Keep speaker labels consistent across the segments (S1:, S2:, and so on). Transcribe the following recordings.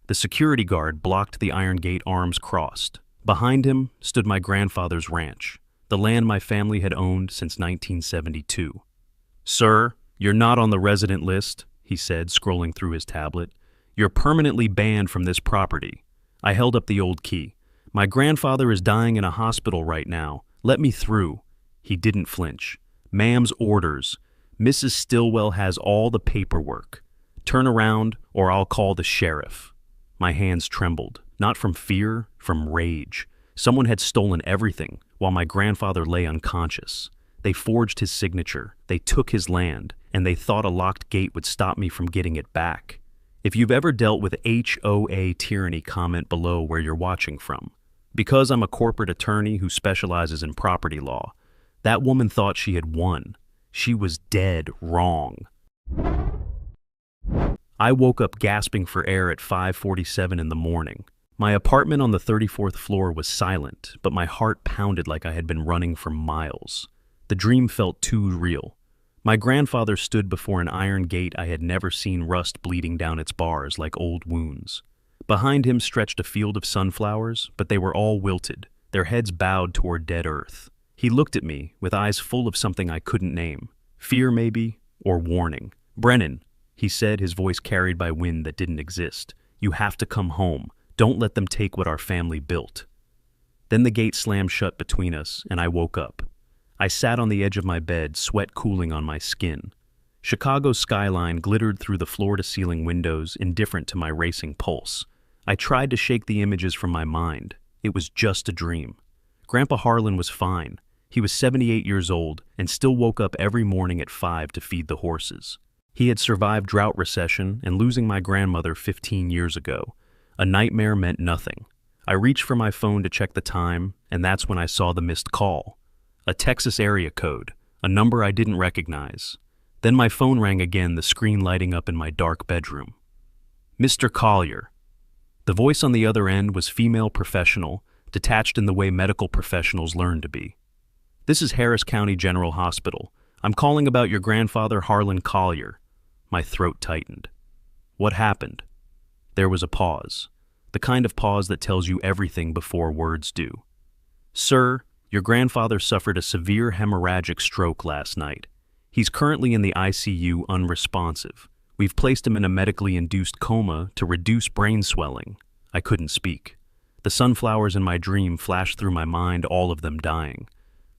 S1: The security guard blocked the iron gate, arms crossed. Behind him stood my grandfather's ranch, the land my family had owned since 1972. "Sir, you're not on the resident list," he said, scrolling through his tablet. "You're permanently banned from this property." I held up the old key. "My grandfather is dying in a hospital right now. Let me through." He didn't flinch. "Ma'am's orders. Mrs. Stillwell has all the paperwork. Turn around or I'll call the sheriff." My hands trembled, not from fear, from rage. Someone had stolen everything while my grandfather lay unconscious. They forged his signature, they took his land, and they thought a locked gate would stop me from getting it back. If you've ever dealt with HOA tyranny, comment below where you're watching from. Because I'm a corporate attorney who specializes in property law, that woman thought she had won. She was dead wrong. I woke up gasping for air at 5:47 in the morning. My apartment on the 34th floor was silent, but my heart pounded like I had been running for miles. The dream felt too real. My grandfather stood before an iron gate I had never seen, rust bleeding down its bars like old wounds. Behind him stretched a field of sunflowers, but they were all wilted, their heads bowed toward dead earth. He looked at me with eyes full of something I couldn't name. Fear, maybe, or warning. "Brennan," he said, his voice carried by wind that didn't exist. "You have to come home. Don't let them take what our family built." Then the gate slammed shut between us, and I woke up. I sat on the edge of my bed, sweat cooling on my skin. Chicago's skyline glittered through the floor-to-ceiling windows, indifferent to my racing pulse. I tried to shake the images from my mind. It was just a dream. Grandpa Harlan was fine. He was 78 years old and still woke up every morning at 5 to feed the horses. He had survived drought, recession, and losing my grandmother 15 years ago. A nightmare meant nothing. I reached for my phone to check the time, and that's when I saw the missed call. A Texas area code, a number I didn't recognize. Then my phone rang again, the screen lighting up in my dark bedroom. "Mr. Collier." The voice on the other end was female, professional, detached in the way medical professionals learn to be. "This is Harris County General Hospital. I'm calling about your grandfather, Harlan Collier." My throat tightened. What happened? There was a pause, the kind of pause that tells you everything before words do. "Sir, your grandfather suffered a severe hemorrhagic stroke last night. He's currently in the ICU, unresponsive. We've placed him in a medically induced coma to reduce brain swelling." I couldn't speak. The sunflowers in my dream flashed through my mind, all of them dying.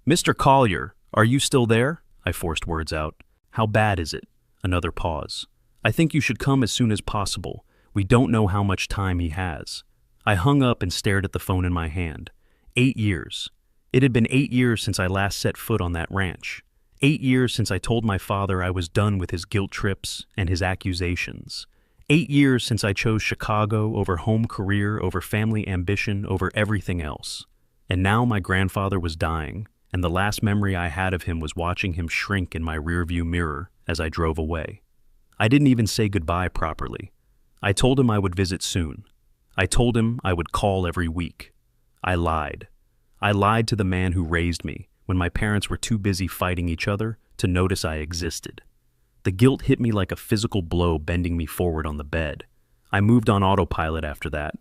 S1: "Mr. Collier, are you still there?" I forced words out. "How bad is it?" Another pause. "I think you should come as soon as possible. We don't know how much time he has." I hung up and stared at the phone in my hand. 8 years. It had been 8 years since I last set foot on that ranch. 8 years since I told my father I was done with his guilt trips and his accusations. 8 years since I chose Chicago over home career, over family ambition, over everything else. And now my grandfather was dying, and the last memory I had of him was watching him shrink in my rearview mirror as I drove away. I didn't even say goodbye properly. I told him I would visit soon. I told him I would call every week. I lied. I lied to the man who raised me when my parents were too busy fighting each other to notice I existed. The guilt hit me like a physical blow, bending me forward on the bed. I moved on autopilot after that.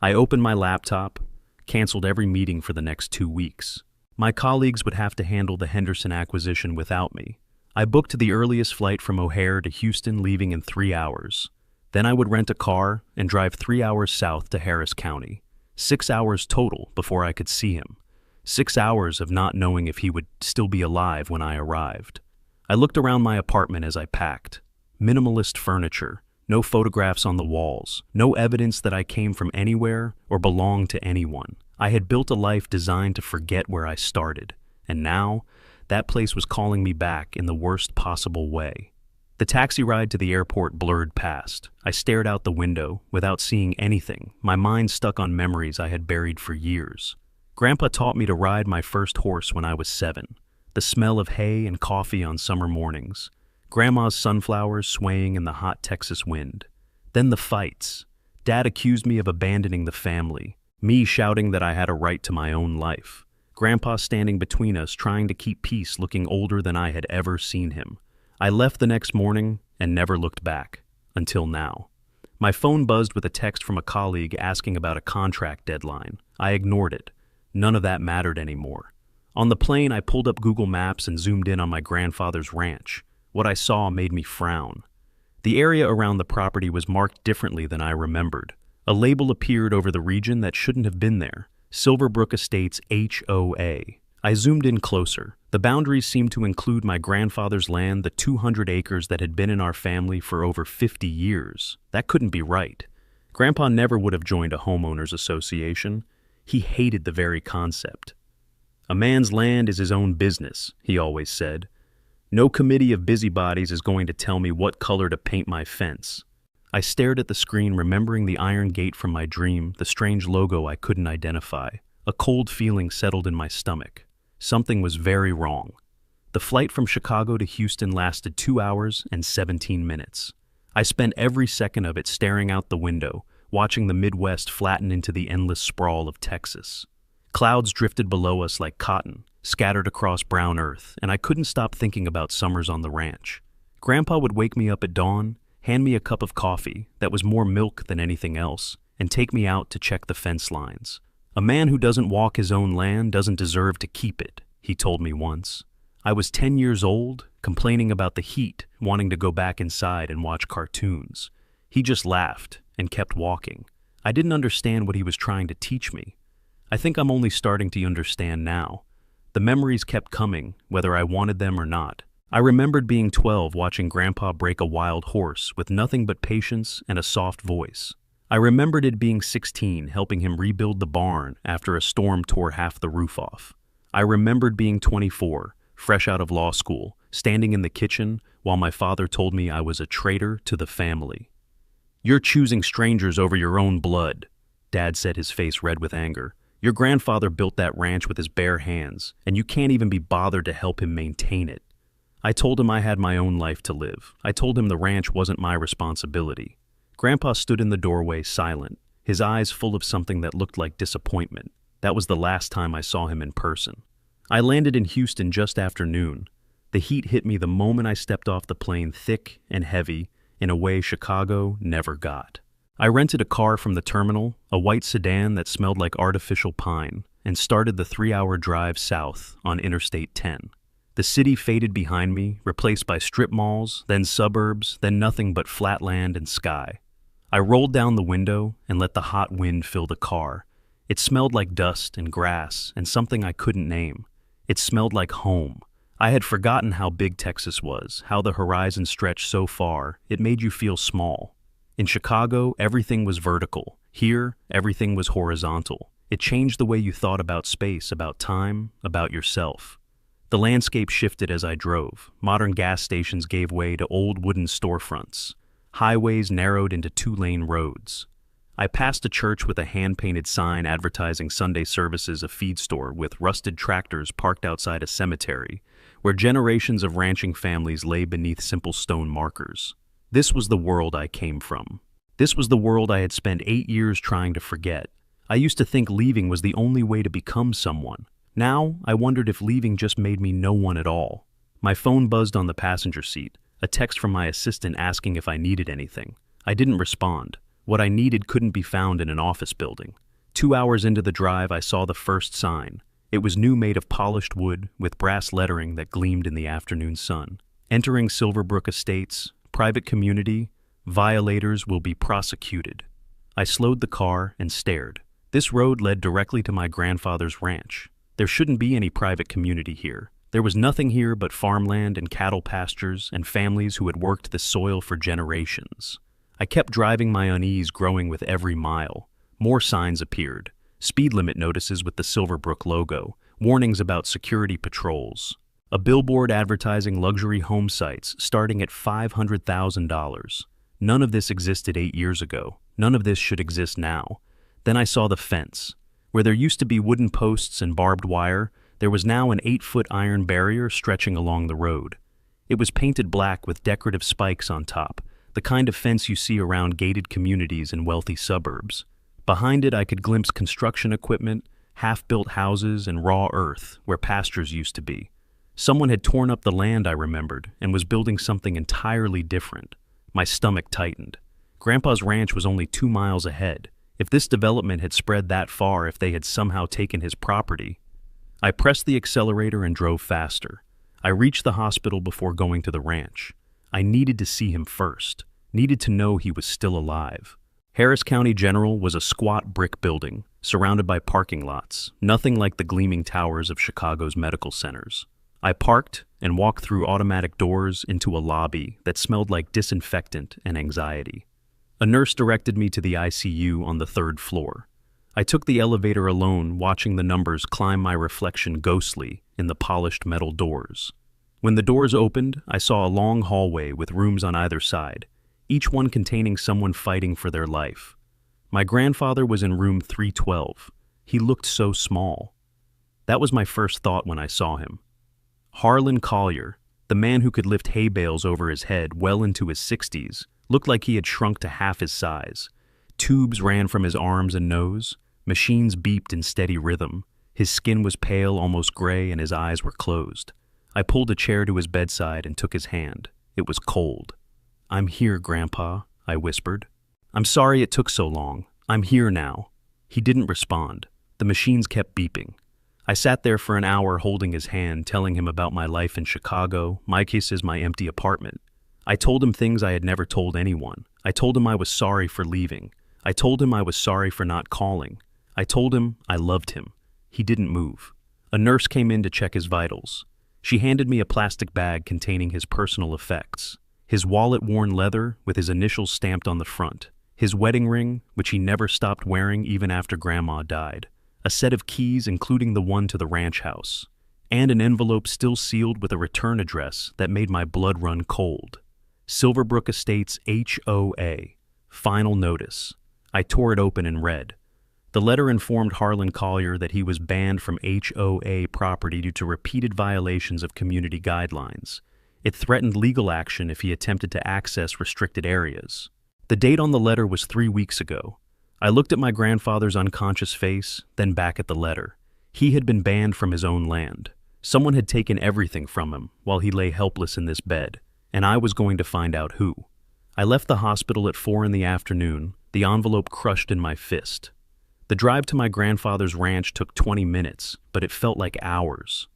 S1: I opened my laptop, canceled every meeting for the next 2 weeks. My colleagues would have to handle the Henderson acquisition without me. I booked the earliest flight from O'Hare to Houston, leaving in 3 hours. Then I would rent a car and drive 3 hours south to Harris County. 6 hours total before I could see him. 6 hours of not knowing if he would still be alive when I arrived. I looked around my apartment as I packed. Minimalist furniture, no photographs on the walls, no evidence that I came from anywhere or belonged to anyone. I had built a life designed to forget where I started, and now that place was calling me back in the worst possible way. The taxi ride to the airport blurred past. I stared out the window without seeing anything, my mind stuck on memories I had buried for years. Grandpa taught me to ride my first horse when I was 7. The smell of hay and coffee on summer mornings. Grandma's sunflowers swaying in the hot Texas wind. Then the fights. Dad accused me of abandoning the family. Me shouting that I had a right to my own life. Grandpa standing between us, trying to keep peace, looking older than I had ever seen him. I left the next morning and never looked back. Until now. My phone buzzed with a text from a colleague asking about a contract deadline. I ignored it. None of that mattered anymore. On the plane, I pulled up Google Maps and zoomed in on my grandfather's ranch. What I saw made me frown. The area around the property was marked differently than I remembered. A label appeared over the region that shouldn't have been there. Silverbrook Estates HOA. I zoomed in closer. The boundaries seemed to include my grandfather's land, the 200 acres that had been in our family for over 50 years. That couldn't be right. Grandpa never would have joined a homeowners association. He hated the very concept. A man's land is his own business, he always said. No committee of busybodies is going to tell me what color to paint my fence. I stared at the screen, remembering the iron gate from my dream, the strange logo I couldn't identify. A cold feeling settled in my stomach. Something was very wrong. The flight from Chicago to Houston lasted 2 hours and 17 minutes. I spent every second of it staring out the window, watching the Midwest flatten into the endless sprawl of Texas. Clouds drifted below us like cotton, scattered across brown earth, and I couldn't stop thinking about summers on the ranch. Grandpa would wake me up at dawn, hand me a cup of coffee that was more milk than anything else, and take me out to check the fence lines. A man who doesn't walk his own land doesn't deserve to keep it, he told me once. I was 10 years old, complaining about the heat, wanting to go back inside and watch cartoons. He just laughed and kept walking. I didn't understand what he was trying to teach me. I think I'm only starting to understand now. The memories kept coming, whether I wanted them or not. I remembered being 12, watching Grandpa break a wild horse with nothing but patience and a soft voice. I remembered it being 16, helping him rebuild the barn after a storm tore half the roof off. I remembered being 24, fresh out of law school, standing in the kitchen while my father told me I was a traitor to the family. "You're choosing strangers over your own blood," Dad said, his face red with anger. "Your grandfather built that ranch with his bare hands, and you can't even be bothered to help him maintain it." I told him I had my own life to live. I told him the ranch wasn't my responsibility. Grandpa stood in the doorway, silent, his eyes full of something that looked like disappointment. That was the last time I saw him in person. I landed in Houston just after noon. The heat hit me the moment I stepped off the plane, thick and heavy, in a way Chicago never got. I rented a car from the terminal, a white sedan that smelled like artificial pine, and started the 3-hour drive south on Interstate 10. The city faded behind me, replaced by strip malls, then suburbs, then nothing but flat land and sky. I rolled down the window and let the hot wind fill the car. It smelled like dust and grass and something I couldn't name. It smelled like home. I had forgotten how big Texas was, how the horizon stretched so far, it made you feel small. In Chicago, everything was vertical. Here, everything was horizontal. It changed the way you thought about space, about time, about yourself. The landscape shifted as I drove. Modern gas stations gave way to old wooden storefronts. Highways narrowed into 2-lane roads. I passed a church with a hand-painted sign advertising Sunday services, a feed store with rusted tractors parked outside a cemetery, where generations of ranching families lay beneath simple stone markers. This was the world I came from. This was the world I had spent 8 years trying to forget. I used to think leaving was the only way to become someone. Now, I wondered if leaving just made me no one at all. My phone buzzed on the passenger seat, a text from my assistant asking if I needed anything. I didn't respond. What I needed couldn't be found in an office building. 2 hours into the drive, I saw the first sign. It was new, made of polished wood, with brass lettering that gleamed in the afternoon sun. "Entering Silverbrook Estates, private community, violators will be prosecuted." I slowed the car and stared. This road led directly to my grandfather's ranch. There shouldn't be any private community here. There was nothing here but farmland and cattle pastures and families who had worked the soil for generations. I kept driving, my unease growing with every mile. More signs appeared. Speed limit notices with the Silverbrook logo, warnings about security patrols. A billboard advertising luxury home sites starting at $500,000. None of this existed 8 years ago. None of this should exist now. Then I saw the fence. Where there used to be wooden posts and barbed wire, there was now an 8-foot iron barrier stretching along the road. It was painted black with decorative spikes on top, the kind of fence you see around gated communities in wealthy suburbs. Behind it, I could glimpse construction equipment, half-built houses, and raw earth where pastures used to be. Someone had torn up the land, I remembered, and was building something entirely different. My stomach tightened. Grandpa's ranch was only 2 miles ahead. If this development had spread that far, if they had somehow taken his property. I pressed the accelerator and drove faster. I reached the hospital before going to the ranch. I needed to see him first, needed to know he was still alive. Harris County General was a squat brick building, surrounded by parking lots, nothing like the gleaming towers of Chicago's medical centers. I parked and walked through automatic doors into a lobby that smelled like disinfectant and anxiety. A nurse directed me to the ICU on the 3rd floor. I took the elevator alone, watching the numbers climb my reflection ghostly in the polished metal doors. When the doors opened, I saw a long hallway with rooms on either side, each one containing someone fighting for their life. My grandfather was in room 312. He looked so small. That was my first thought when I saw him. Harlan Collier, the man who could lift hay bales over his head well into his 60s, looked like he had shrunk to half his size. Tubes ran from his arms and nose. Machines beeped in steady rhythm. His skin was pale, almost gray, and his eyes were closed. I pulled a chair to his bedside and took his hand. It was cold. "I'm here, Grandpa," I whispered. "I'm sorry it took so long. I'm here now." He didn't respond. The machines kept beeping. I sat there for an hour holding his hand, telling him about my life in Chicago, my cases, my empty apartment. I told him things I had never told anyone. I told him I was sorry for leaving. I told him I was sorry for not calling. I told him I loved him. He didn't move. A nurse came in to check his vitals. She handed me a plastic bag containing his personal effects. His wallet worn leather with his initials stamped on the front. His wedding ring, which he never stopped wearing even after Grandma died. A set of keys, including the one to the ranch house. And an envelope still sealed with a return address that made my blood run cold. Silverbrook Estates HOA. Final notice. I tore it open and read. The letter informed Harlan Collier that he was banned from HOA property due to repeated violations of community guidelines. It threatened legal action if he attempted to access restricted areas. The date on the letter was 3 weeks ago. I looked at my grandfather's unconscious face, then back at the letter. He had been banned from his own land. Someone had taken everything from him while he lay helpless in this bed, and I was going to find out who. I left the hospital at 4 in the afternoon, the envelope crushed in my fist. The drive to my grandfather's ranch took 20 minutes, but it felt like hours.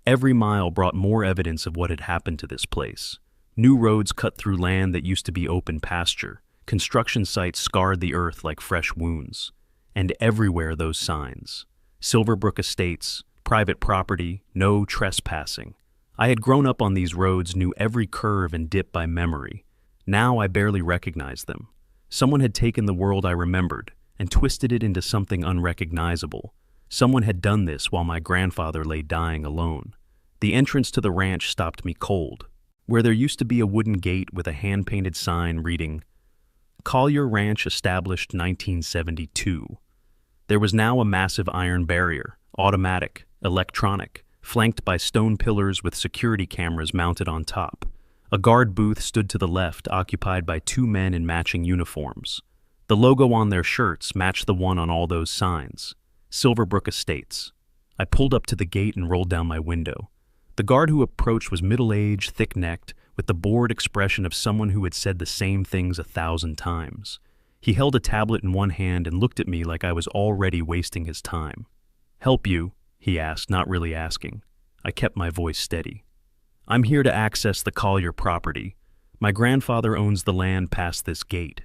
S1: Every mile brought more evidence of what had happened to this place. New roads cut through land that used to be open pasture. Construction sites scarred the earth like fresh wounds. And everywhere those signs. Silverbrook Estates, private property, no trespassing. I had grown up on these roads, knew every curve and dip by memory. Now I barely recognized them. Someone had taken the world I remembered and twisted it into something unrecognizable. Someone had done this while my grandfather lay dying alone. The entrance to the ranch stopped me cold, where there used to be a wooden gate with a hand-painted sign reading, Collier Ranch established 1972. There was now a massive iron barrier, automatic, electronic, flanked by stone pillars with security cameras mounted on top. A guard booth stood to the left, occupied by 2 men in matching uniforms. The logo on their shirts matched the one on all those signs. Silverbrook Estates. I pulled up to the gate and rolled down my window. The guard who approached was middle-aged, thick-necked, with the bored expression of someone who had said the same things 1,000 times. He held a tablet in one hand and looked at me like I was already wasting his time. "Help you?" he asked, not really asking. I kept my voice steady. "I'm here to access the Collier property. My grandfather owns the land past this gate."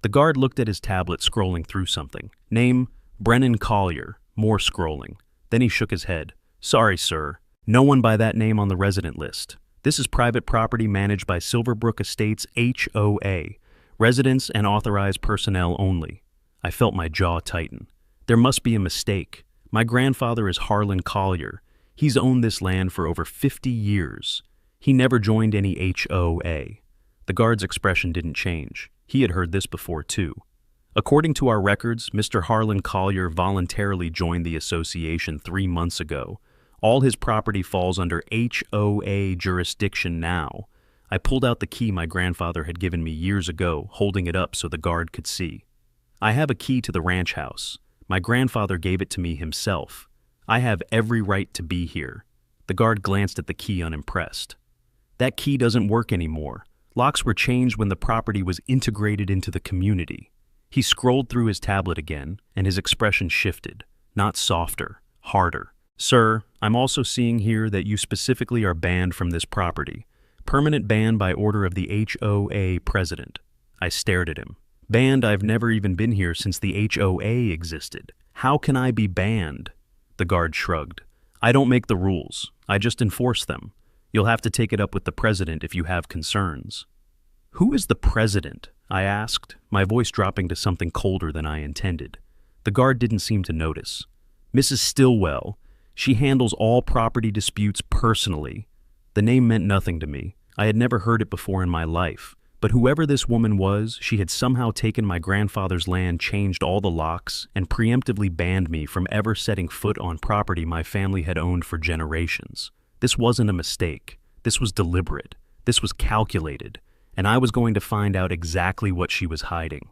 S1: The guard looked at his tablet, scrolling through something. Name, Brennan Collier. More scrolling. Then he shook his head. "Sorry, sir. No one by that name on the resident list. This is private property managed by Silverbrook Estates HOA. Residents and authorized personnel only." I felt my jaw tighten. There must be a mistake. My grandfather is Harlan Collier. He's owned this land for over 50 years. He never joined any HOA. The guard's expression didn't change. He had heard this before, too. According to our records, Mr. Harlan Collier voluntarily joined the association 3 months ago. All his property falls under HOA jurisdiction now. I pulled out the key my grandfather had given me years ago, holding it up so the guard could see. "I have a key to the ranch house. My grandfather gave it to me himself. I have every right to be here." The guard glanced at the key unimpressed. "That key doesn't work anymore. Locks were changed when the property was integrated into the community. He scrolled through his tablet again, and his expression shifted, not softer, harder. Sir, I'm also seeing here that you specifically are banned from this property. Permanent ban by order of the HOA president. I stared at him. Banned? I've never even been here since the HOA existed. How can I be banned? The guard shrugged. I don't make the rules. I just enforce them. You'll have to take it up with the president if you have concerns. Who is the president? I asked, my voice dropping to something colder than I intended. The guard didn't seem to notice. Mrs. Stillwell. She handles all property disputes personally. The name meant nothing to me. I had never heard it before in my life. But whoever this woman was, she had somehow taken my grandfather's land, changed all the locks, and preemptively banned me from ever setting foot on property my family had owned for generations. This wasn't a mistake. This was deliberate. This was calculated. And I was going to find out exactly what she was hiding.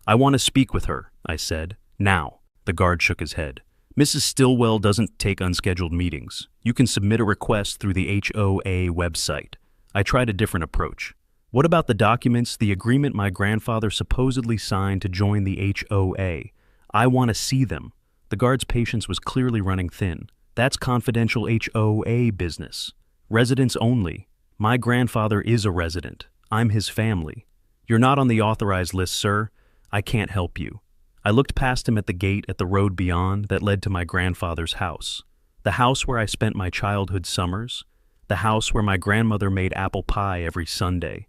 S1: I want to speak with her, I said. Now. The guard shook his head. Mrs. Stillwell doesn't take unscheduled meetings. You can submit a request through the HOA website. I tried a different approach. What about the documents, the agreement my grandfather supposedly signed to join the HOA? I want to see them. The guard's patience was clearly running thin. That's confidential HOA business. Residents only. My grandfather is a resident. I'm his family. You're not on the authorized list, sir. I can't help you. I looked past him at the gate at the road beyond that led to my grandfather's house. The house where I spent my childhood summers. The house where my grandmother made apple pie every Sunday.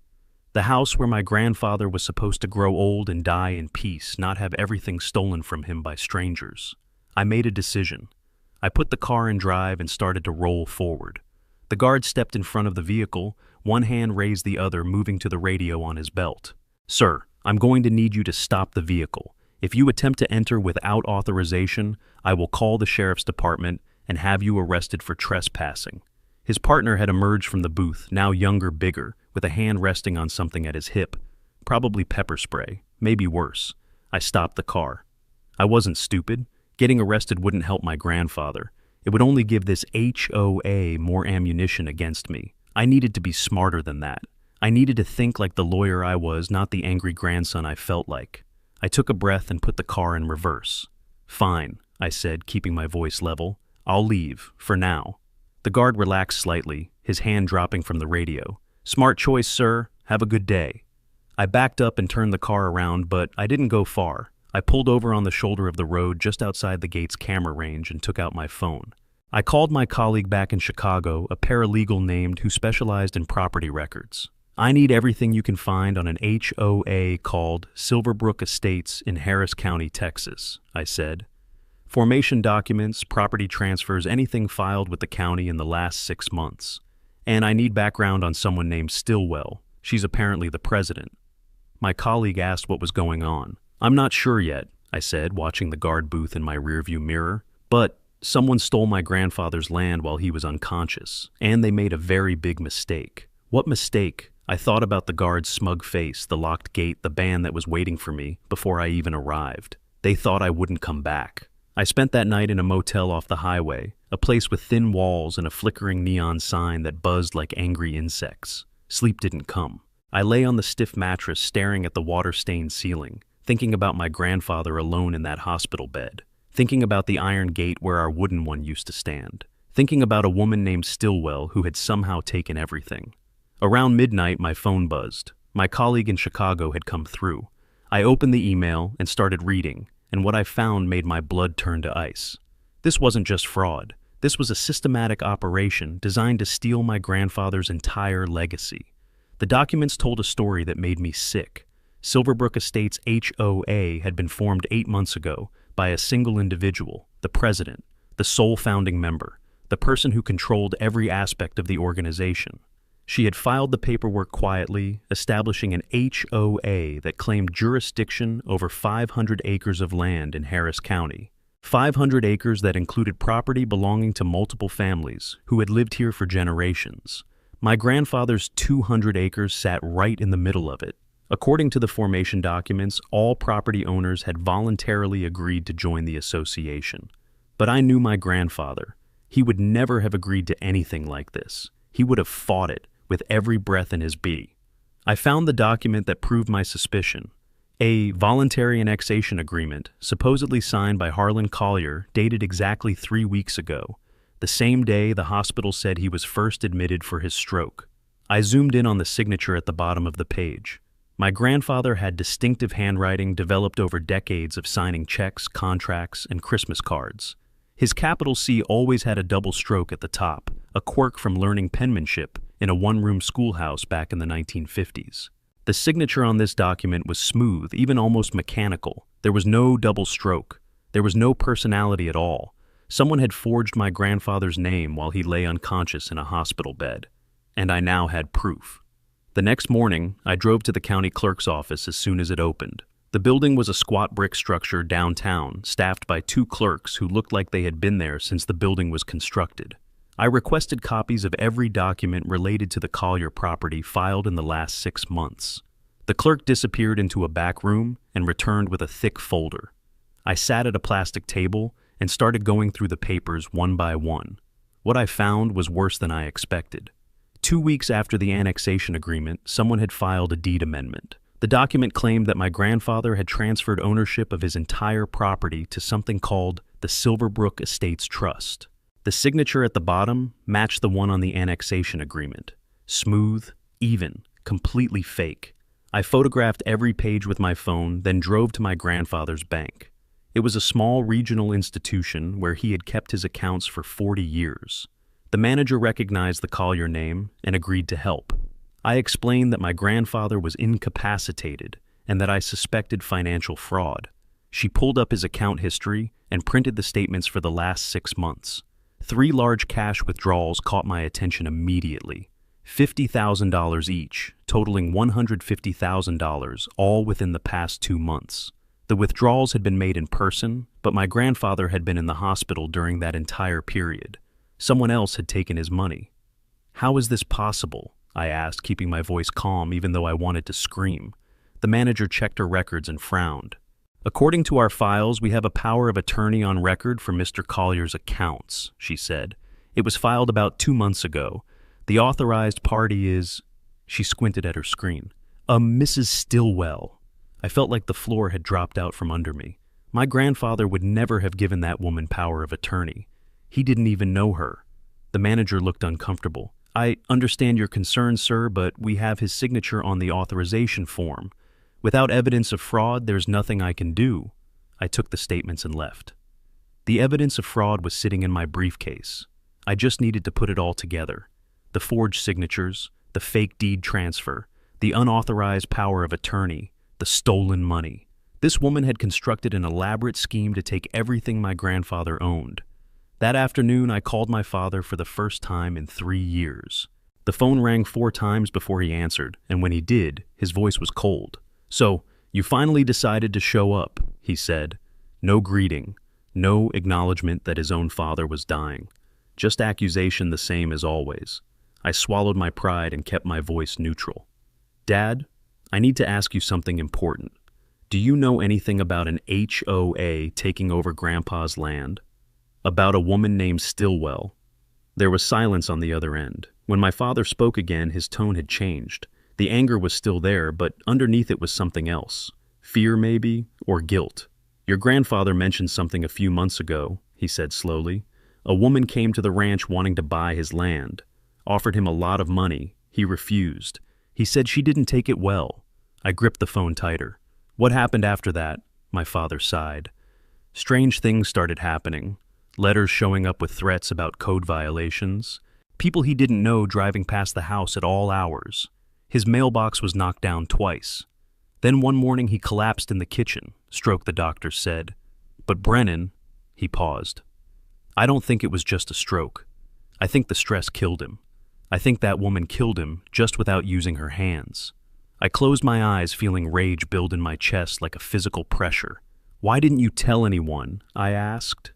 S1: The house where my grandfather was supposed to grow old and die in peace, not have everything stolen from him by strangers. I made a decision. I put the car in drive and started to roll forward. The guard stepped in front of the vehicle, one hand raised the other, moving to the radio on his belt. Sir, I'm going to need you to stop the vehicle. If you attempt to enter without authorization, I will call the sheriff's department and have you arrested for trespassing. His partner had emerged from the booth, now younger, bigger, with a hand resting on something at his hip. Probably pepper spray, maybe worse. I stopped the car. I wasn't stupid. Getting arrested wouldn't help my grandfather. It would only give this HOA more ammunition against me. I needed to be smarter than that. I needed to think like the lawyer I was, not the angry grandson I felt like. I took a breath and put the car in reverse. Fine, I said, keeping my voice level. I'll leave, for now. The guard relaxed slightly, his hand dropping from the radio. Smart choice, sir. Have a good day. I backed up and turned the car around, but I didn't go far. I pulled over on the shoulder of the road just outside the gate's camera range and took out my phone. I called my colleague back in Chicago, a paralegal named who specialized in property records. I need everything you can find on an HOA called Silverbrook Estates in Harris County, Texas, I said. Formation documents, property transfers, anything filed with the county in the last 6 months. And I need background on someone named Stillwell. She's apparently the president. My colleague asked what was going on. I'm not sure yet, I said, watching the guard booth in my rearview mirror. But someone stole my grandfather's land while he was unconscious, and they made a very big mistake. What mistake? I thought about the guard's smug face, the locked gate, the ban that was waiting for me before I even arrived. They thought I wouldn't come back. I spent that night in a motel off the highway, a place with thin walls and a flickering neon sign that buzzed like angry insects. Sleep didn't come. I lay on the stiff mattress staring at the water-stained ceiling, thinking about my grandfather alone in that hospital bed, thinking about the iron gate where our wooden one used to stand, thinking about a woman named Stillwell who had somehow taken everything. Around midnight, my phone buzzed. My colleague in Chicago had come through. I opened the email and started reading, and what I found made my blood turn to ice. This wasn't just fraud. This was a systematic operation designed to steal my grandfather's entire legacy. The documents told a story that made me sick. Silverbrook Estates HOA had been formed 8 months ago by a single individual, the president, the sole founding member, the person who controlled every aspect of the organization. She had filed the paperwork quietly, establishing an HOA that claimed jurisdiction over 500 acres of land in Harris County. 500 acres that included property belonging to multiple families who had lived here for generations. My grandfather's 200 acres sat right in the middle of it. According to the formation documents, all property owners had voluntarily agreed to join the association. But I knew my grandfather. He would never have agreed to anything like this. He would have fought it with every breath in his being. I found the document that proved my suspicion. A voluntary annexation agreement, supposedly signed by Harlan Collier, dated exactly 3 weeks ago, the same day the hospital said he was first admitted for his stroke. I zoomed in on the signature at the bottom of the page. My grandfather had distinctive handwriting developed over decades of signing checks, contracts, and Christmas cards. His capital C always had a double stroke at the top, a quirk from learning penmanship in a one-room schoolhouse back in the 1950s. The signature on this document was smooth, even almost mechanical. There was no double stroke. There was no personality at all. Someone had forged my grandfather's name while he lay unconscious in a hospital bed. And I now had proof. The next morning, I drove to the county clerk's office as soon as it opened. The building was a squat brick structure downtown, staffed by 2 clerks who looked like they had been there since the building was constructed. I requested copies of every document related to the Collier property filed in the last 6 months. The clerk disappeared into a back room and returned with a thick folder. I sat at a plastic table and started going through the papers one by one. What I found was worse than I expected. 2 weeks after the annexation agreement, someone had filed a deed amendment. The document claimed that my grandfather had transferred ownership of his entire property to something called the Silverbrook Estates Trust. The signature at the bottom matched the one on the annexation agreement. Smooth, even, completely fake. I photographed every page with my phone, then drove to my grandfather's bank. It was a small regional institution where he had kept his accounts for 40 years. The manager recognized the Collier name and agreed to help. I explained that my grandfather was incapacitated and that I suspected financial fraud. She pulled up his account history and printed the statements for the last 6 months. 3 large cash withdrawals caught my attention immediately. $50,000 each, totaling $150,000, all within the past 2 months. The withdrawals had been made in person, but my grandfather had been in the hospital during that entire period. Someone else had taken his money. "How is this possible?" I asked, keeping my voice calm even though I wanted to scream. The manager checked her records and frowned. "According to our files, we have a power of attorney on record for Mr. Collier's accounts," she said. "It was filed about 2 months ago. The authorized party is—" She squinted at her screen. Mrs. Stillwell." I felt like the floor had dropped out from under me. My grandfather would never have given that woman power of attorney. He didn't even know her. The manager looked uncomfortable. "I understand your concern, sir, but we have his signature on the authorization form. Without evidence of fraud, there's nothing I can do." I took the statements and left. The evidence of fraud was sitting in my briefcase. I just needed to put it all together. The forged signatures, the fake deed transfer, the unauthorized power of attorney, the stolen money. This woman had constructed an elaborate scheme to take everything my grandfather owned. That afternoon, I called my father for the first time in 3 years. The phone rang 4 times before he answered, and when he did, his voice was cold. "So, you finally decided to show up," he said. No greeting, no acknowledgement that his own father was dying. Just accusation the same as always. I swallowed my pride and kept my voice neutral. "Dad, I need to ask you something important. Do you know anything about an HOA taking over Grandpa's land? About a woman named Stillwell?" There was silence on the other end. When my father spoke again, his tone had changed. The anger was still there, but underneath it was something else. Fear, maybe, or guilt. "Your grandfather mentioned something a few months ago," he said slowly. "A woman came to the ranch wanting to buy his land. Offered him a lot of money. He refused. He said she didn't take it well." I gripped the phone tighter. "What happened after that?" My father sighed. "Strange things started happening. Letters showing up with threats about code violations. People he didn't know driving past the house at all hours. His mailbox was knocked down twice. Then one morning he collapsed in the kitchen," the doctor said. "But Brennan," he paused. "I don't think it was just a stroke. I think the stress killed him. I think that woman killed him just without using her hands." I closed my eyes, feeling rage build in my chest like a physical pressure. "Why didn't you tell anyone?" I asked.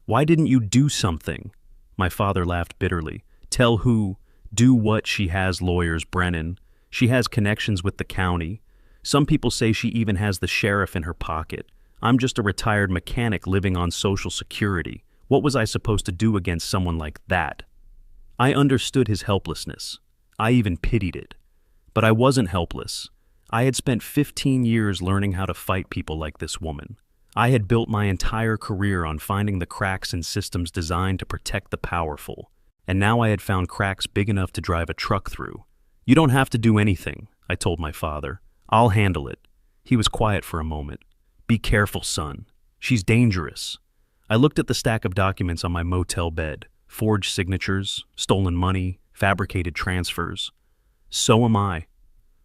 S1: "Why didn't you do something?" My father laughed bitterly. "Tell who? Do what? She has lawyers, Brennan. She has connections with the county. Some people say she even has the sheriff in her pocket. I'm just a retired mechanic living on Social Security. What was I supposed to do against someone like that?" I understood his helplessness. I even pitied it. But I wasn't helpless. I had spent 15 years learning how to fight people like this woman. I had built my entire career on finding the cracks in systems designed to protect the powerful. And now I had found cracks big enough to drive a truck through. "You don't have to do anything," I told my father. "I'll handle it." He was quiet for a moment. "Be careful, son. She's dangerous." I looked at the stack of documents on my motel bed. Forged signatures, stolen money, fabricated transfers. So am I.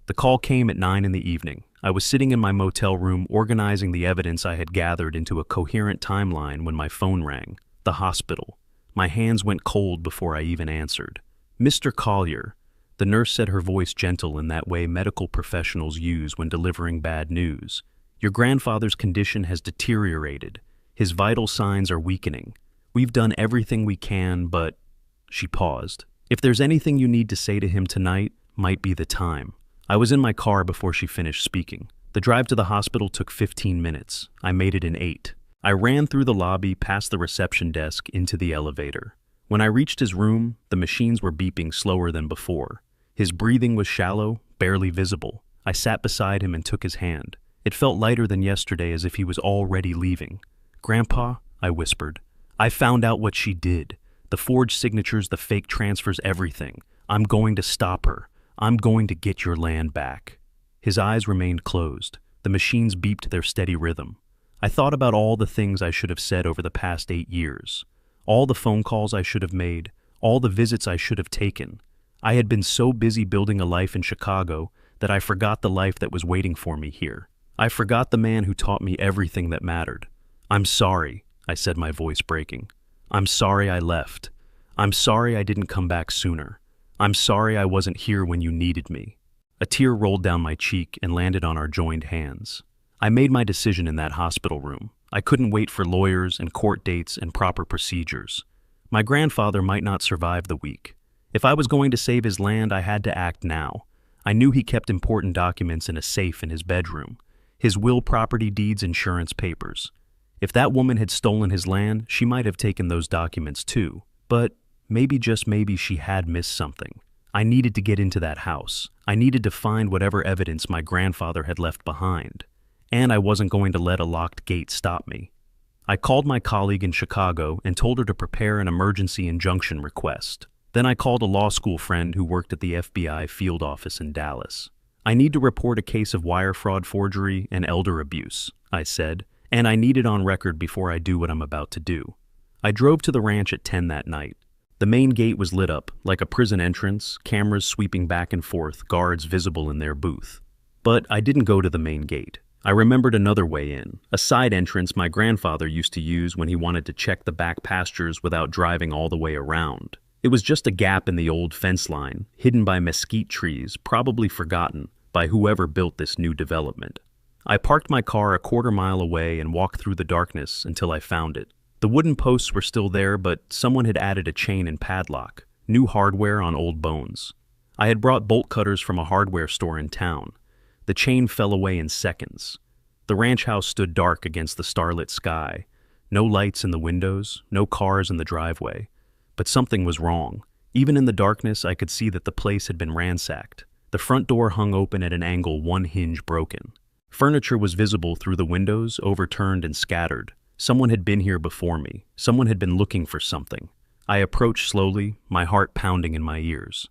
S1: The call came at 9 in the evening. I was sitting in my motel room organizing the evidence I had gathered into a coherent timeline when my phone rang. The hospital. My hands went cold before I even answered. "Mr. Collier." The nurse said, her voice gentle in that way medical professionals use when delivering bad news. "Your grandfather's condition has deteriorated. His vital signs are weakening. We've done everything we can, but—" She paused. "If there's anything you need to say to him tonight, might be the time." I was in my car before she finished speaking. The drive to the hospital took 15 minutes. I made it in 8. I ran through the lobby, past the reception desk, into the elevator. When I reached his room, the machines were beeping slower than before. His breathing was shallow, barely visible. I sat beside him and took his hand. It felt lighter than yesterday, as if he was already leaving. "Grandpa," I whispered, "I found out what she did. The forged signatures, the fake transfers, everything. I'm going to stop her. I'm going to get your land back." His eyes remained closed. The machines beeped their steady rhythm. I thought about all the things I should have said over the past 8 years. All the phone calls I should have made. All the visits I should have taken. I had been so busy building a life in Chicago that I forgot the life that was waiting for me here. I forgot the man who taught me everything that mattered. "I'm sorry," I said, my voice breaking. "I'm sorry I left. I'm sorry I didn't come back sooner. I'm sorry I wasn't here when you needed me." A tear rolled down my cheek and landed on our joined hands. I made my decision in that hospital room. I couldn't wait for lawyers and court dates and proper procedures. My grandfather might not survive the week. If I was going to save his land, I had to act now. I knew he kept important documents in a safe in his bedroom. His will, property deeds, insurance papers. If that woman had stolen his land, she might have taken those documents too. But maybe, just maybe, she had missed something. I needed to get into that house. I needed to find whatever evidence my grandfather had left behind. And I wasn't going to let a locked gate stop me. I called my colleague in Chicago and told her to prepare an emergency injunction request. Then I called a law school friend who worked at the FBI field office in Dallas. "I need to report a case of wire fraud, forgery, and elder abuse," I said, "and I need it on record before I do what I'm about to do." I drove to the ranch at 10 that night. The main gate was lit up, like a prison entrance, cameras sweeping back and forth, guards visible in their booth. But I didn't go to the main gate. I remembered another way in, a side entrance my grandfather used to use when he wanted to check the back pastures without driving all the way around. It was just a gap in the old fence line, hidden by mesquite trees, probably forgotten by whoever built this new development. I parked my car a quarter-mile away and walked through the darkness until I found it. The wooden posts were still there, but someone had added a chain and padlock, new hardware on old bones. I had brought bolt cutters from a hardware store in town. The chain fell away in seconds. The ranch house stood dark against the starlit sky. No lights in the windows, no cars in the driveway. But something was wrong. Even in the darkness, I could see that the place had been ransacked. The front door hung open at an angle, one hinge broken. Furniture was visible through the windows, overturned and scattered. Someone had been here before me. Someone had been looking for something. I approached slowly, my heart pounding in my ears.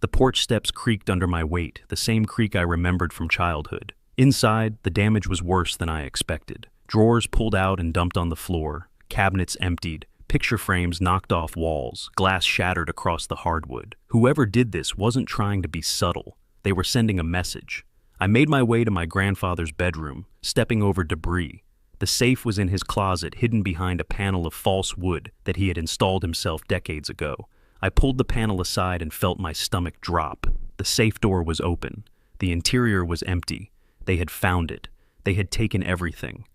S1: The porch steps creaked under my weight, the same creak I remembered from childhood. Inside, the damage was worse than I expected. Drawers pulled out and dumped on the floor, cabinets emptied, picture frames knocked off walls, glass shattered across the hardwood. Whoever did this wasn't trying to be subtle. They were sending a message. I made my way to my grandfather's bedroom, stepping over debris. The safe was in his closet, hidden behind a panel of false wood that he had installed himself decades ago. I pulled the panel aside and felt my stomach drop. The safe door was open. The interior was empty. They had found it. They had taken everything.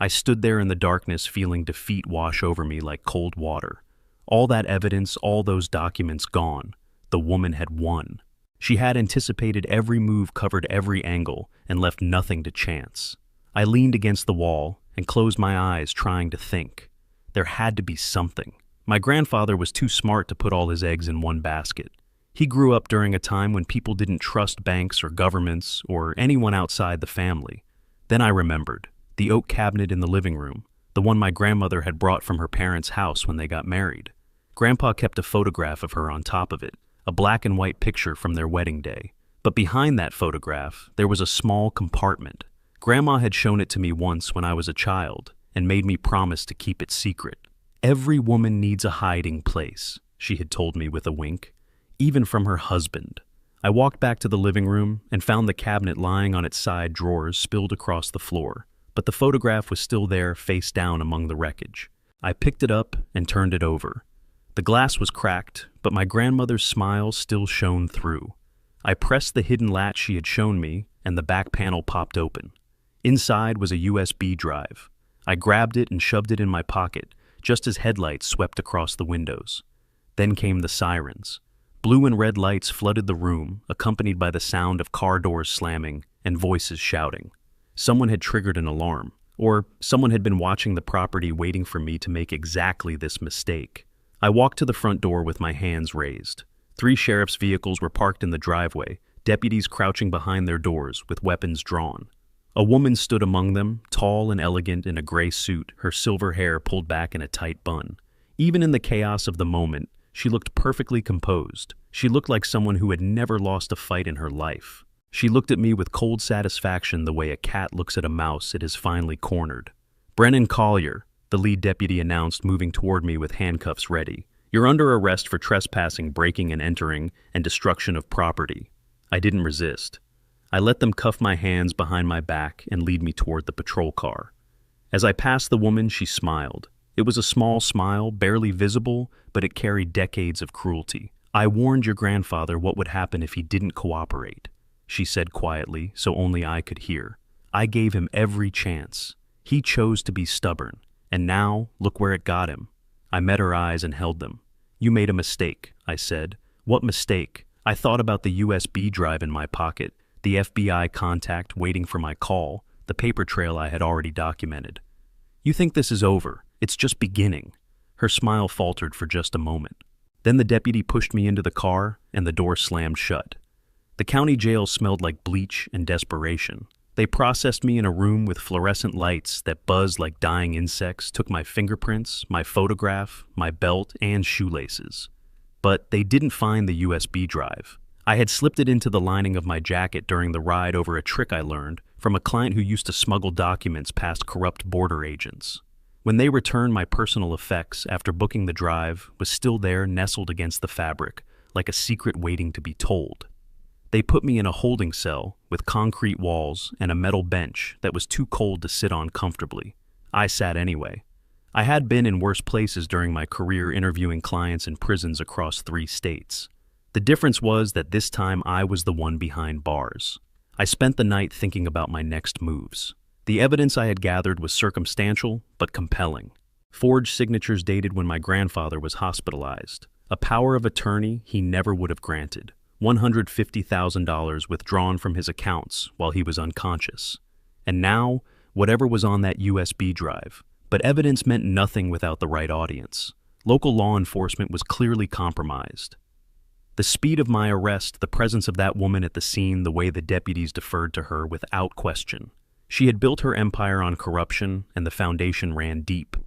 S1: I stood there in the darkness, feeling defeat wash over me like cold water. All that evidence, all those documents gone. The woman had won. She had anticipated every move, covered every angle, and left nothing to chance. I leaned against the wall and closed my eyes, trying to think. There had to be something. My grandfather was too smart to put all his eggs in one basket. He grew up during a time when people didn't trust banks or governments or anyone outside the family. Then I remembered the oak cabinet in the living room, the one my grandmother had brought from her parents' house when they got married. Grandpa kept a photograph of her on top of it, a black and white picture from their wedding day. But behind that photograph, there was a small compartment. Grandma had shown it to me once when I was a child and made me promise to keep it secret. Every woman needs a hiding place, she had told me with a wink, even from her husband. I walked back to the living room and found the cabinet lying on its side drawers spilled across the floor, but the photograph was still there face down among the wreckage. I picked it up and turned it over. The glass was cracked, but my grandmother's smile still shone through. I pressed the hidden latch she had shown me, and the back panel popped open. Inside was a USB drive. I grabbed it and shoved it in my pocket, just as headlights swept across the windows. Then came the sirens. Blue and red lights flooded the room, accompanied by the sound of car doors slamming and voices shouting. Someone had triggered an alarm, or someone had been watching the property waiting for me to make exactly this mistake. I walked to the front door with my hands raised. 3 sheriff's vehicles were parked in the driveway, deputies crouching behind their doors with weapons drawn. A woman stood among them, tall and elegant in a gray suit, her silver hair pulled back in a tight bun. Even in the chaos of the moment, she looked perfectly composed. She looked like someone who had never lost a fight in her life. She looked at me with cold satisfaction the way a cat looks at a mouse it has finally cornered. "Brennan Collier," the lead deputy announced, moving toward me with handcuffs ready. "You're under arrest for trespassing, breaking and entering, and destruction of property." I didn't resist. I let them cuff my hands behind my back and lead me toward the patrol car. As I passed the woman, she smiled. It was a small smile, barely visible, but it carried decades of cruelty. "I warned your grandfather what would happen if he didn't cooperate," she said quietly, so only I could hear. "I gave him every chance. He chose to be stubborn, and now look where it got him." I met her eyes and held them. "You made a mistake," I said. "What mistake?" I thought about the USB drive in my pocket, the FBI contact waiting for my call, the paper trail I had already documented. "You think this is over. It's just beginning." Her smile faltered for just a moment. Then the deputy pushed me into the car, and the door slammed shut. The county jail smelled like bleach and desperation. They processed me in a room with fluorescent lights that buzzed like dying insects, took my fingerprints, my photograph, my belt, and shoelaces. But they didn't find the USB drive. I had slipped it into the lining of my jacket during the ride over a trick I learned from a client who used to smuggle documents past corrupt border agents. When they returned, my personal effects, after booking the drive, was still there, nestled against the fabric, like a secret waiting to be told. They put me in a holding cell with concrete walls and a metal bench that was too cold to sit on comfortably. I sat anyway. I had been in worse places during my career interviewing clients in prisons across 3 states. The difference was that this time I was the one behind bars. I spent the night thinking about my next moves. The evidence I had gathered was circumstantial but compelling. Forged signatures dated when my grandfather was hospitalized. A power of attorney he never would have granted. $150,000 withdrawn from his accounts while he was unconscious. And now, whatever was on that USB drive. But evidence meant nothing without the right audience. Local law enforcement was clearly compromised. The speed of my arrest, the presence of that woman at the scene, the way the deputies deferred to her without question. She had built her empire on corruption, and the foundation ran deep.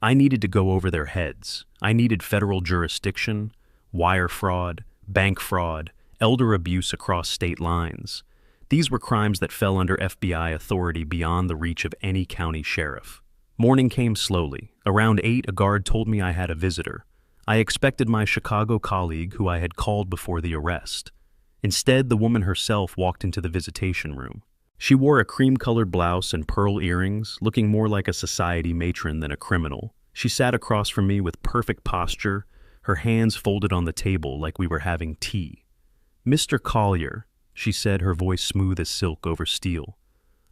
S1: I needed to go over their heads. I needed federal jurisdiction, wire fraud, bank fraud, elder abuse across state lines. These were crimes that fell under FBI authority beyond the reach of any county sheriff. Morning came slowly. Around 8, a guard told me I had a visitor. I expected my Chicago colleague who I had called before the arrest. Instead, the woman herself walked into the visitation room. She wore a cream-colored blouse and pearl earrings, looking more like a society matron than a criminal. She sat across from me with perfect posture, her hands folded on the table like we were having tea. "Mr. Collier," she said, her voice smooth as silk over steel.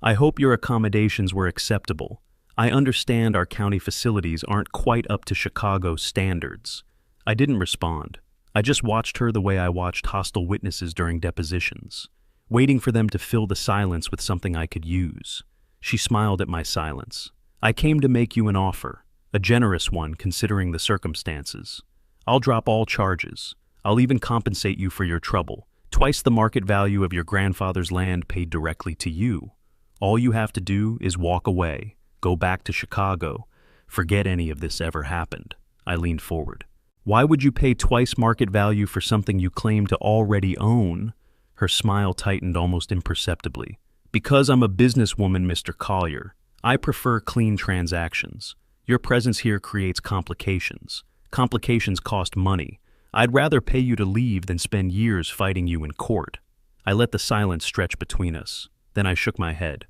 S1: "I hope your accommodations were acceptable. I understand our county facilities aren't quite up to Chicago standards." I didn't respond. I just watched her the way I watched hostile witnesses during depositions, waiting for them to fill the silence with something I could use. She smiled at my silence. "I came to make you an offer, a generous one considering the circumstances. I'll drop all charges. I'll even compensate you for your trouble. Twice the market value of your grandfather's land paid directly to you. All you have to do is walk away, go back to Chicago, forget any of this ever happened." I leaned forward. "Why would you pay twice market value for something you claim to already own?" Her smile tightened almost imperceptibly. "Because I'm a businesswoman, Mr. Collier. I prefer clean transactions. Your presence here creates complications. Complications cost money. I'd rather pay you to leave than spend years fighting you in court." I let the silence stretch between us. Then I shook my head.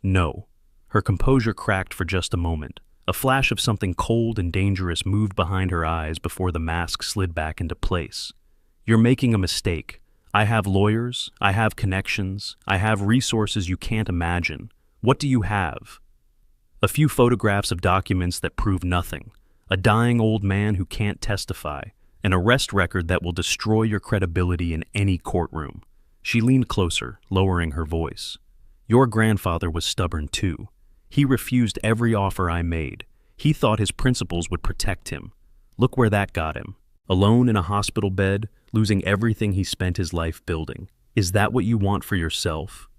S1: "No." Her composure cracked for just a moment. A flash of something cold and dangerous moved behind her eyes before the mask slid back into place. "You're making a mistake. I have lawyers, I have connections, I have resources you can't imagine. What do you have?" "A few photographs of documents that prove nothing, a dying old man who can't testify, an arrest record that will destroy your credibility in any courtroom." She leaned closer, lowering her voice. "Your grandfather was stubborn too. He refused every offer I made. He thought his principles would protect him. Look where that got him. Alone in a hospital bed, losing everything he spent his life building. Is that what you want for yourself?"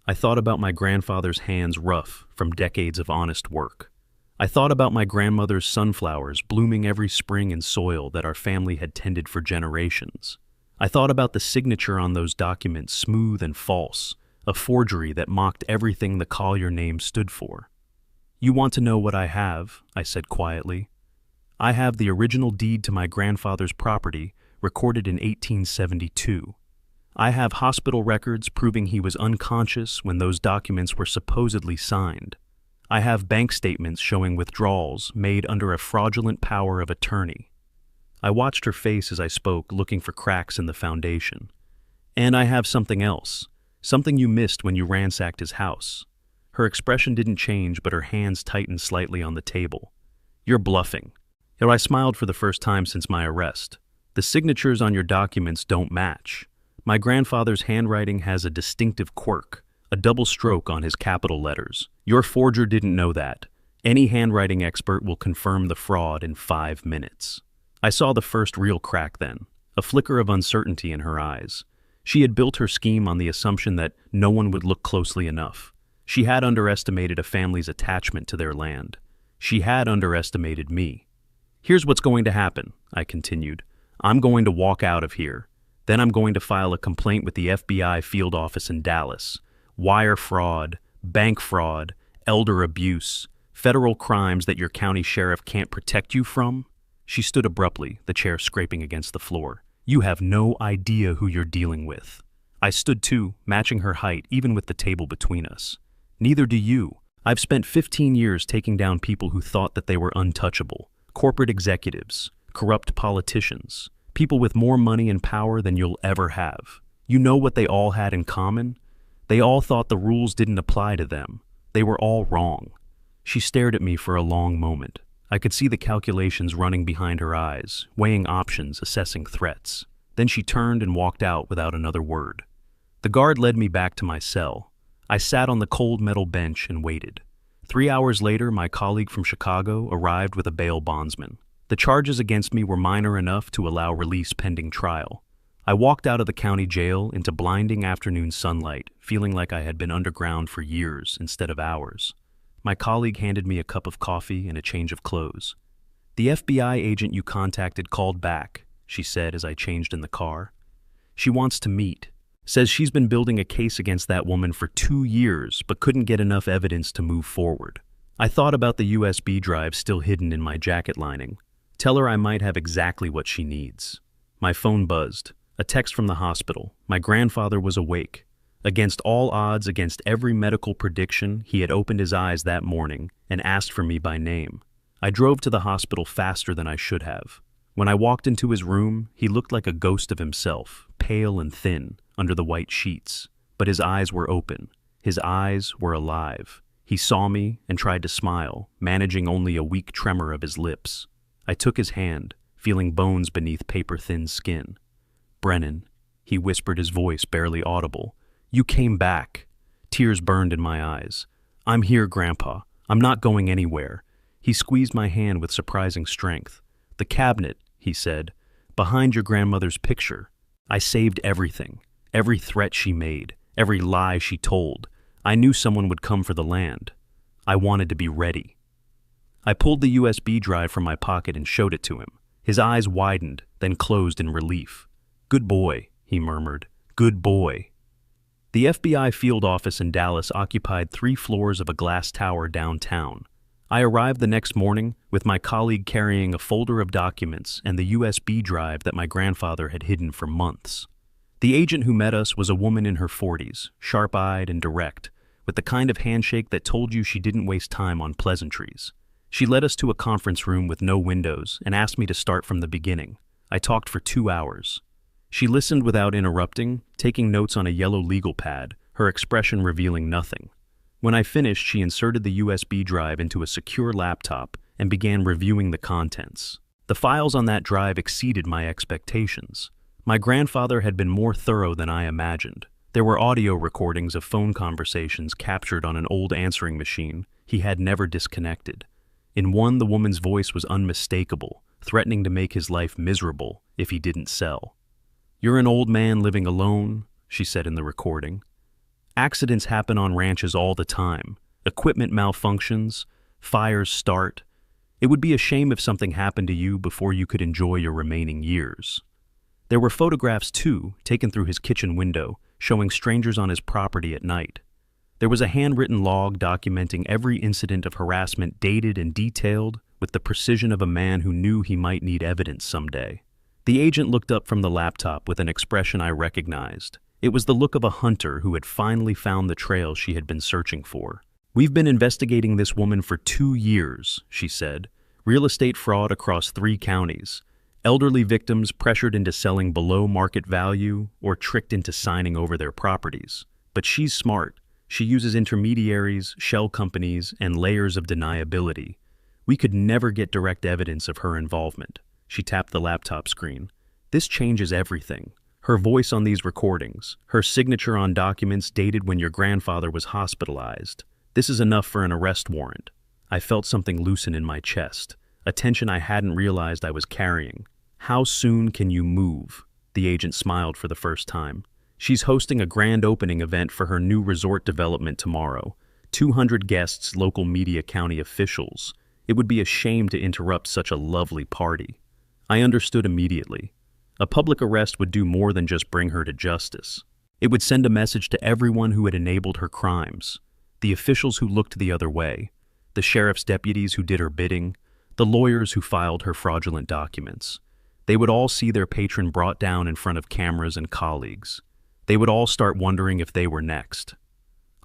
S1: I thought about my grandfather's hands rough from decades of honest work. I thought about my grandmother's sunflowers blooming every spring in soil that our family had tended for generations. I thought about the signature on those documents, smooth and false, a forgery that mocked everything the Collier name stood for. "You want to know what I have?" I said quietly. "I have the original deed to my grandfather's property, recorded in 1872. I have hospital records proving he was unconscious when those documents were supposedly signed. I have bank statements showing withdrawals made under a fraudulent power of attorney." I watched her face as I spoke, looking for cracks in the foundation. "And I have something else, something you missed when you ransacked his house." Her expression didn't change, but her hands tightened slightly on the table. "You're bluffing." Yet I smiled for the first time since my arrest. "The signatures on your documents don't match. My grandfather's handwriting has a distinctive quirk, a double stroke on his capital letters. Your forger didn't know that. Any handwriting expert will confirm the fraud in 5 minutes." I saw the first real crack then, a flicker of uncertainty in her eyes. She had built her scheme on the assumption that no one would look closely enough. She had underestimated a family's attachment to their land. She had underestimated me. "Here's what's going to happen," I continued. "I'm going to walk out of here. Then I'm going to file a complaint with the FBI field office in Dallas. Wire fraud, bank fraud, elder abuse, federal crimes that your county sheriff can't protect you from." She stood abruptly, the chair scraping against the floor. "You have no idea who you're dealing with." I stood too, matching her height even with the table between us. "Neither do you. I've spent 15 years taking down people who thought that they were untouchable. Corporate executives, corrupt politicians, people with more money and power than you'll ever have. You know what they all had in common? They all thought the rules didn't apply to them. They were all wrong." She stared at me for a long moment. I could see the calculations running behind her eyes, weighing options, assessing threats. Then she turned and walked out without another word. The guard led me back to my cell. I sat on the cold metal bench and waited. 3 hours later, my colleague from Chicago arrived with a bail bondsman. The charges against me were minor enough to allow release pending trial. I walked out of the county jail into blinding afternoon sunlight, feeling like I had been underground for years instead of hours. My colleague handed me a cup of coffee and a change of clothes. "The FBI agent you contacted called back," she said as I changed in the car. "She wants to meet. Says she's been building a case against that woman for 2 years, but couldn't get enough evidence to move forward." I thought about the USB drive still hidden in my jacket lining. Tell her I might have exactly what she needs. My phone buzzed. A text from the hospital. My grandfather was awake. Against all odds, against every medical prediction, he had opened his eyes that morning and asked for me by name. I drove to the hospital faster than I should have. When I walked into his room, he looked like a ghost of himself, pale and thin, under the white sheets. But his eyes were open. His eyes were alive. He saw me and tried to smile, managing only a weak tremor of his lips. I took his hand, feeling bones beneath paper-thin skin. "Brennan," he whispered, his voice barely audible. "You came back." Tears burned in my eyes. "I'm here, Grandpa. I'm not going anywhere." He squeezed my hand with surprising strength. "The cabinet," he said. behind your grandmother's picture. I saved everything, every threat she made, every lie she told. I knew someone would come for the land. I wanted to be ready. I pulled the USB drive from my pocket and showed it to him. His eyes widened, then closed in relief. "Good boy," he murmured. "Good boy." The FBI field office in Dallas occupied 3 floors of a glass tower downtown. I arrived the next morning with my colleague carrying a folder of documents and the USB drive that my grandfather had hidden for months. The agent who met us was a woman in her 40s, sharp-eyed and direct, with the kind of handshake that told you she didn't waste time on pleasantries. She led us to a conference room with no windows and asked me to start from the beginning. I talked for 2 hours. She listened without interrupting, taking notes on a yellow legal pad, her expression revealing nothing. When I finished, she inserted the USB drive into a secure laptop and began reviewing the contents. The files on that drive exceeded my expectations. My grandfather had been more thorough than I imagined. There were audio recordings of phone conversations captured on an old answering machine he had never disconnected. In one, the woman's voice was unmistakable, threatening to make his life miserable if he didn't sell. "You're an old man living alone," she said in the recording. "Accidents happen on ranches all the time. Equipment malfunctions, fires start. It would be a shame if something happened to you before you could enjoy your remaining years." There were photographs, too, taken through his kitchen window, showing strangers on his property at night. There was a handwritten log documenting every incident of harassment, dated and detailed with the precision of a man who knew he might need evidence someday. The agent looked up from the laptop with an expression I recognized. It was the look of a hunter who had finally found the trail she had been searching for. "We've been investigating this woman for 2 years, she said. "Real estate fraud across 3 counties. Elderly victims pressured into selling below market value or tricked into signing over their properties. But she's smart. She uses intermediaries, shell companies, and layers of deniability. We could never get direct evidence of her involvement." She tapped the laptop screen. "This changes everything. Her voice on these recordings, her signature on documents dated when your grandfather was hospitalized. This is enough for an arrest warrant." I felt something loosen in my chest, a tension I hadn't realized I was carrying. "How soon can you move?" The agent smiled for the first time. "She's hosting a grand opening event for her new resort development tomorrow. 200 guests, local media, county officials. It would be a shame to interrupt such a lovely party." I understood immediately. A public arrest would do more than just bring her to justice. It would send a message to everyone who had enabled her crimes, the officials who looked the other way, the sheriff's deputies who did her bidding, the lawyers who filed her fraudulent documents. They would all see their patron brought down in front of cameras and colleagues. They would all start wondering if they were next.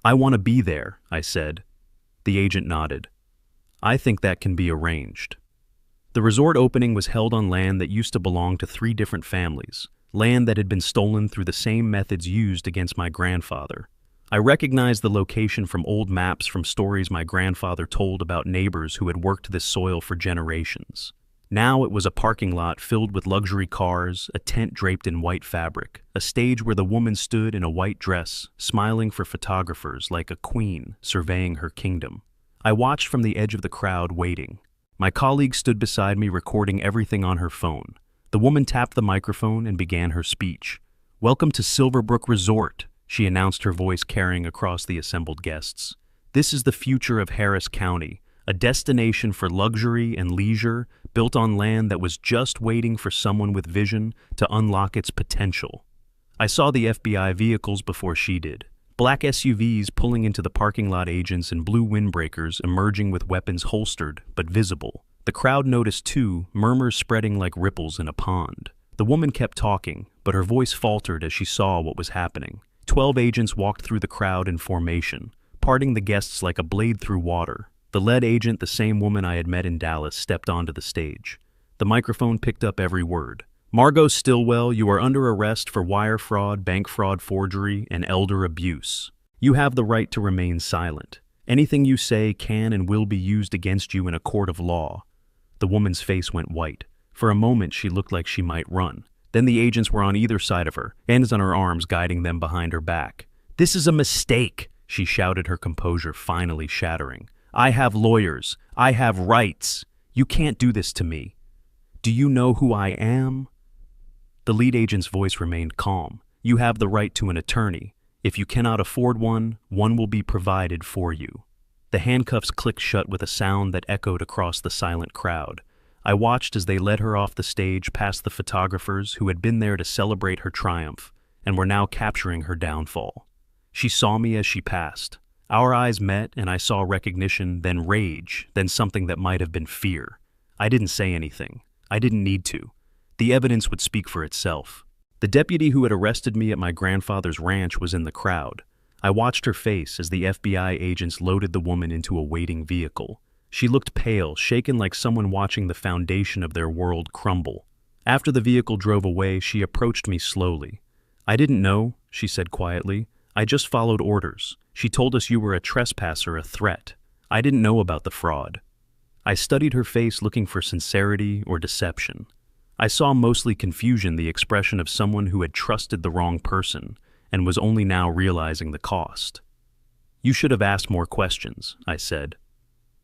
S1: "I want to be there," I said. The agent nodded. "I think that can be arranged." The resort opening was held on land that used to belong to 3 different families, land that had been stolen through the same methods used against my grandfather. I recognized the location from old maps from stories my grandfather told about neighbors who had worked this soil for generations. Now it was a parking lot filled with luxury cars, a tent draped in white fabric, a stage where the woman stood in a white dress, smiling for photographers like a queen surveying her kingdom. I watched from the edge of the crowd, waiting. My colleague stood beside me, recording everything on her phone. The woman tapped the microphone and began her speech. "Welcome to Silverbrook Resort," she announced, her voice carrying across the assembled guests. "This is the future of Harris County, a destination for luxury and leisure built on land that was just waiting for someone with vision to unlock its potential." I saw the FBI vehicles before she did. Black SUVs pulling into the parking lot, agents and blue windbreakers emerging with weapons holstered but visible. The crowd noticed too, murmurs spreading like ripples in a pond. The woman kept talking, but her voice faltered as she saw what was happening. 12 agents walked through the crowd in formation, parting the guests like a blade through water. The lead agent, the same woman I had met in Dallas, stepped onto the stage. The microphone picked up every word. "Margot Stillwell, you are under arrest for wire fraud, bank fraud, forgery, and elder abuse. You have the right to remain silent. Anything you say can and will be used against you in a court of law." The woman's face went white. For a moment, she looked like she might run. Then the agents were on either side of her, hands on her arms guiding them behind her back. "This is a mistake," she shouted, her composure finally shattering. "I have lawyers. I have rights. You can't do this to me. Do you know who I am?" The lead agent's voice remained calm. "You have the right to an attorney. If you cannot afford one, one will be provided for you." The handcuffs clicked shut with a sound that echoed across the silent crowd. I watched as they led her off the stage past the photographers who had been there to celebrate her triumph and were now capturing her downfall. She saw me as she passed. Our eyes met, and I saw recognition, then rage, then something that might have been fear. I didn't say anything. I didn't need to. The evidence would speak for itself. The deputy who had arrested me at my grandfather's ranch was in the crowd. I watched her face as the FBI agents loaded the woman into a waiting vehicle. She looked pale, shaken like someone watching the foundation of their world crumble. After the vehicle drove away, she approached me slowly. "I didn't know," she said quietly. "I just followed orders. She told us you were a trespasser, a threat. I didn't know about the fraud." I studied her face, looking for sincerity or deception. I saw mostly confusion, the expression of someone who had trusted the wrong person and was only now realizing the cost. "You should have asked more questions," I said.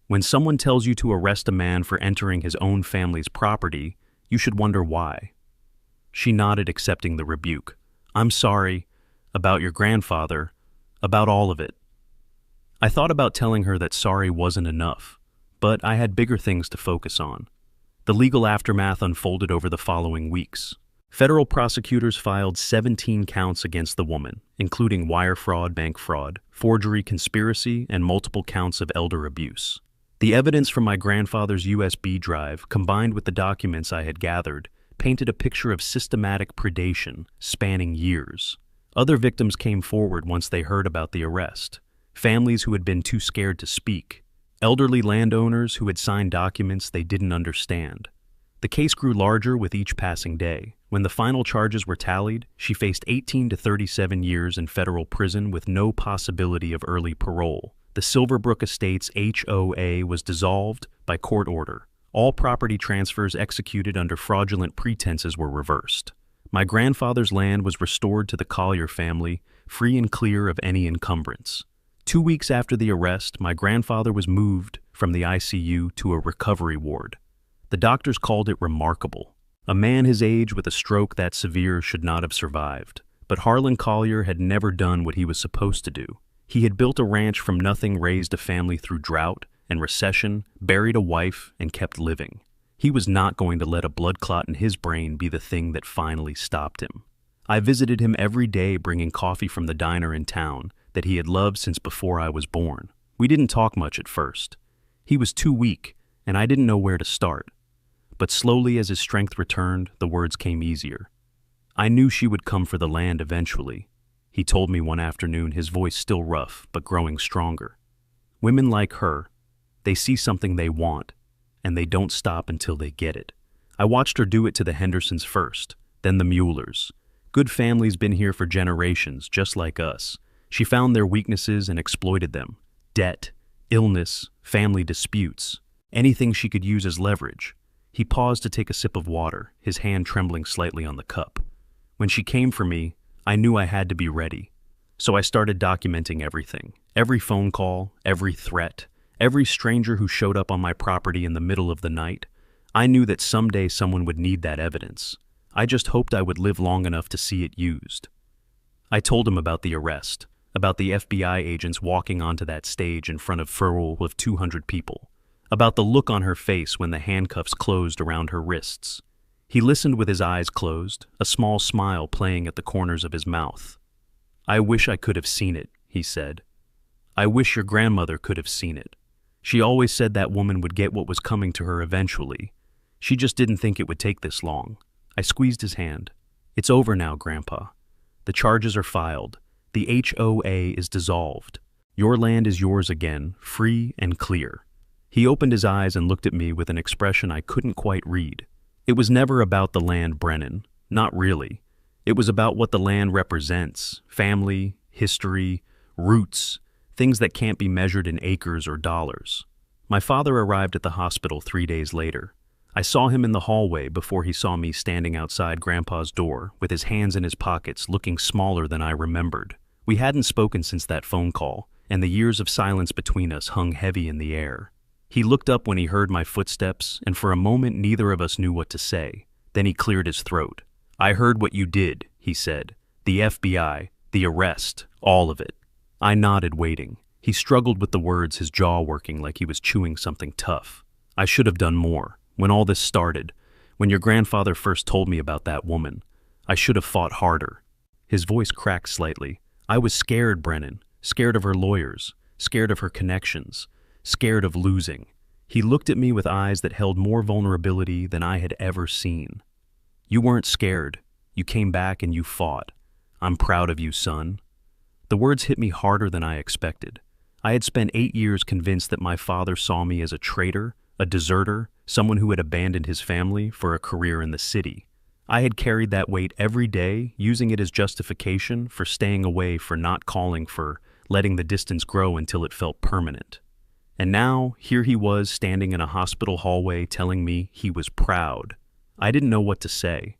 S1: "When someone tells you to arrest a man for entering his own family's property, you should wonder why." She nodded, accepting the rebuke. "I'm sorry. About your grandfather. About all of it." I thought about telling her that sorry wasn't enough, but I had bigger things to focus on. The legal aftermath unfolded over the following weeks. Federal prosecutors filed 17 counts against the woman, including wire fraud, bank fraud, forgery, conspiracy, and multiple counts of elder abuse. The evidence from my grandfather's USB drive, combined with the documents I had gathered, painted a picture of systematic predation spanning years. Other victims came forward once they heard about the arrest. Families who had been too scared to speak. Elderly landowners who had signed documents they didn't understand. The case grew larger with each passing day. When the final charges were tallied, she faced 18 to 37 years in federal prison with no possibility of early parole. The Silverbrook Estates HOA was dissolved by court order. All property transfers executed under fraudulent pretenses were reversed. My grandfather's land was restored to the Collier family, free and clear of any encumbrance. 2 weeks after the arrest, my grandfather was moved from the ICU to a recovery ward. The doctors called it remarkable. A man his age with a stroke that severe should not have survived. But Harlan Collier had never done what he was supposed to do. He had built a ranch from nothing, raised a family through drought and recession, buried a wife, and kept living. He was not going to let a blood clot in his brain be the thing that finally stopped him. I visited him every day, bringing coffee from the diner in town that he had loved since before I was born. We didn't talk much at first. He was too weak, and I didn't know where to start. But slowly, as his strength returned, the words came easier. I knew she would come for the land eventually. He told me one afternoon, his voice still rough, but growing stronger. Women like her, they see something they want, and they don't stop until they get it. I watched her do it to the Hendersons first, then the Muellers. Good families been here for generations, just like us. She found their weaknesses and exploited them. Debt, illness, family disputes, anything she could use as leverage. He paused to take a sip of water, his hand trembling slightly on the cup. When she came for me, I knew I had to be ready. So I started documenting everything. Every phone call, every threat, every stranger who showed up on my property in the middle of the night. I knew that someday someone would need that evidence. I just hoped I would live long enough to see it used. I told him about the arrest, about the FBI agents walking onto that stage in front of furrow of 200 people, about the look on her face when the handcuffs closed around her wrists. He listened with his eyes closed, a small smile playing at the corners of his mouth. "I wish I could have seen it," he said. "I wish your grandmother could have seen it. She always said that woman would get what was coming to her eventually. She just didn't think it would take this long." I squeezed his hand. "It's over now, Grandpa. The charges are filed. The HOA is dissolved. Your land is yours again, free and clear." He opened his eyes and looked at me with an expression I couldn't quite read. It was never about the land, Brennan. Not really. It was about what the land represents: family, history, roots, things that can't be measured in acres or dollars. My father arrived at the hospital 3 days later. I saw him in the hallway before he saw me standing outside Grandpa's door with his hands in his pockets, looking smaller than I remembered. We hadn't spoken since that phone call, and the years of silence between us hung heavy in the air. He looked up when he heard my footsteps, and for a moment neither of us knew what to say. Then he cleared his throat. "I heard what you did," he said. "The FBI, the arrest, all of it." I nodded, waiting. He struggled with the words, his jaw working like he was chewing something tough. "I should have done more. When all this started, when your grandfather first told me about that woman, I should have fought harder." His voice cracked slightly. "I was scared, Brennan. Scared of her lawyers. Scared of her connections. Scared of losing." He looked at me with eyes that held more vulnerability than I had ever seen. "You weren't scared. You came back and you fought. I'm proud of you, son." The words hit me harder than I expected. I had spent 8 years convinced that my father saw me as a traitor, a deserter, someone who had abandoned his family for a career in the city. I had carried that weight every day, using it as justification for staying away, for not calling, for letting the distance grow until it felt permanent. And now, here he was standing in a hospital hallway telling me he was proud. I didn't know what to say.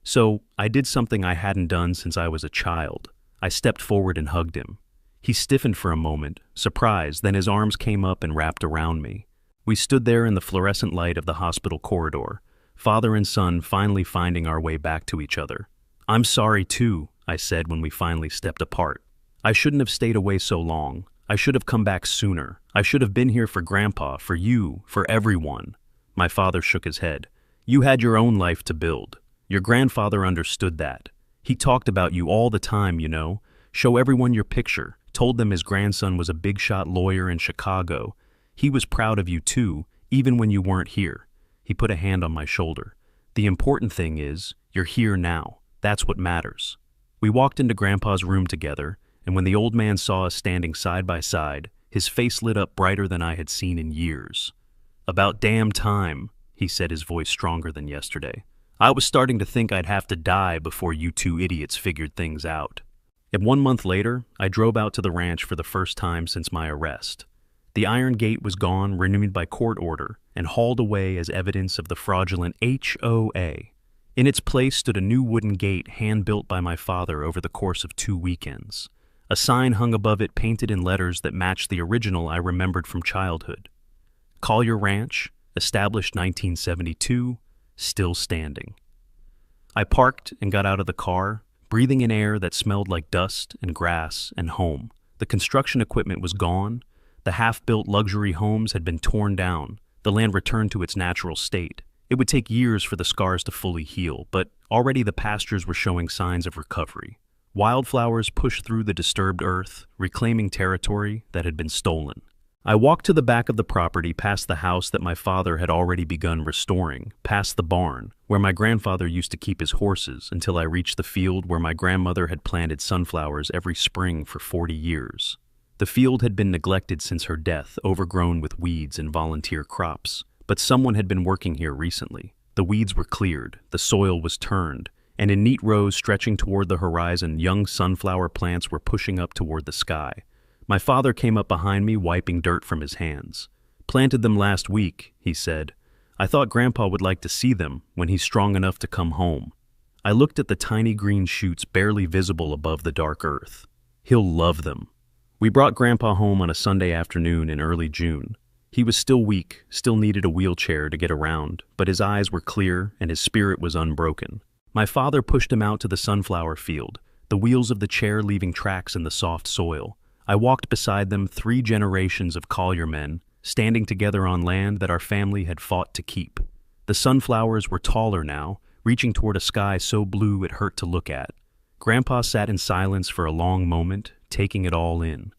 S1: So I did something I hadn't done since I was a child. I stepped forward and hugged him. He stiffened for a moment, surprised, then his arms came up and wrapped around me. We stood there in the fluorescent light of the hospital corridor, father and son finally finding our way back to each other. "I'm sorry too," I said when we finally stepped apart. "I shouldn't have stayed away so long. I should have come back sooner. I should have been here for Grandpa, for you, for everyone." My father shook his head. "You had your own life to build. Your grandfather understood that. He talked about you all the time, you know. Show everyone your picture. Told them his grandson was a big-shot lawyer in Chicago. He was proud of you too, even when you weren't here." He put a hand on my shoulder. "The important thing is, you're here now. That's what matters." We walked into Grandpa's room together, and when the old man saw us standing side by side, his face lit up brighter than I had seen in years. "About damn time," he said, his voice stronger than yesterday. "I was starting to think I'd have to die before you two idiots figured things out." And 1 month later, I drove out to the ranch for the first time since my arrest. The iron gate was gone, renewed by court order, and hauled away as evidence of the fraudulent HOA. In its place stood a new wooden gate hand-built by my father over the course of 2 weekends. A sign hung above it painted in letters that matched the original I remembered from childhood. "Collier Ranch, established 1972, still standing." I parked and got out of the car, breathing in air that smelled like dust and grass and home. The construction equipment was gone. The half-built luxury homes had been torn down. The land returned to its natural state. It would take years for the scars to fully heal, but already the pastures were showing signs of recovery. Wildflowers pushed through the disturbed earth, reclaiming territory that had been stolen. I walked to the back of the property, past the house that my father had already begun restoring, past the barn, where my grandfather used to keep his horses, until I reached the field where my grandmother had planted sunflowers every spring for 40 years. The field had been neglected since her death, overgrown with weeds and volunteer crops, but someone had been working here recently. The weeds were cleared, the soil was turned, and in neat rows stretching toward the horizon, young sunflower plants were pushing up toward the sky. My father came up behind me, wiping dirt from his hands. "Planted them last week," he said. "I thought Grandpa would like to see them when he's strong enough to come home." I looked at the tiny green shoots barely visible above the dark earth. "He'll love them." We brought Grandpa home on a Sunday afternoon in early June. He was still weak, still needed a wheelchair to get around, but his eyes were clear and his spirit was unbroken. My father pushed him out to the sunflower field, the wheels of the chair leaving tracks in the soft soil. I walked beside them, 3 generations of Collier men, standing together on land that our family had fought to keep. The sunflowers were taller now, reaching toward a sky so blue it hurt to look at. Grandpa sat in silence for a long moment, taking it all in.